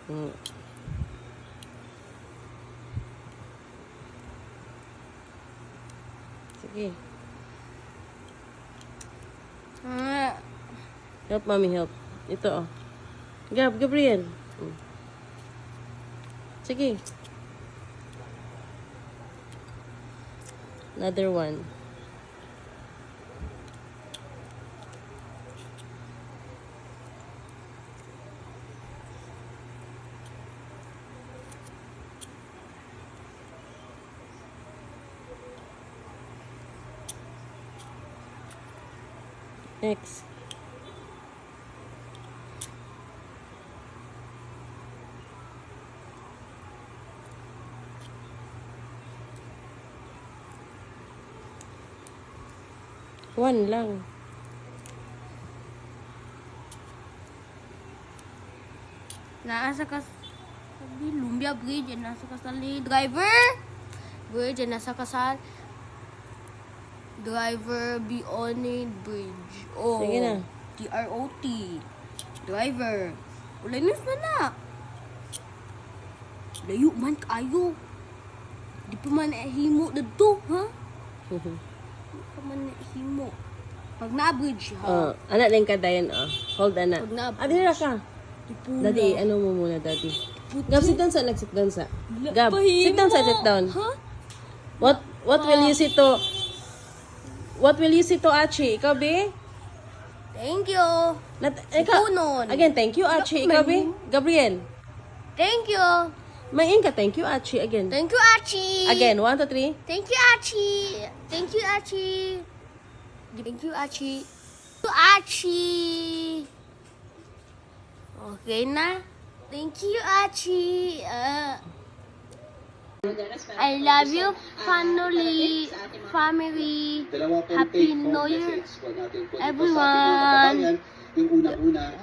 Hmm. Sige. Help, mommy, help. Ito, oh. Gabriel. Hmm. Sige. Another one. Next. One lang. Nasa sabi, Lumbia Bridge, yan nasa kasali. Driver! Bridge, yan nasa kasal. Driver, Bionid Bridge. Oh, Sige na. TROT. Driver. Ulay na na. Layo man kayo. Di pa man himo na to, ha? Di pa man himo. Pag na-bridge, ha? Anak din ka dayan, oh. Hold, anak. Pag na- Dira ka. Tipula. Daddy, ano mo muna, daddy? Gab, sit down sa, sit down sa. Gab, Pahimo. sit down sa, sit down. Ha? What will you say to, Achi? Ikaw, be? Thank you. Punon. Again, thank you, Achi. Ikaw, be? Gabriel. Thank you. Main ka, thank you, Achi. Again. Thank you, Achi. Again, 1, 2, 3. Thank you, Achi. Thank you, Achi. Thank you, Achi. Thank you, Achi. Okay na. Thank you, Achi. I love you, family. Happy New Year, everyone. Yung unang-una,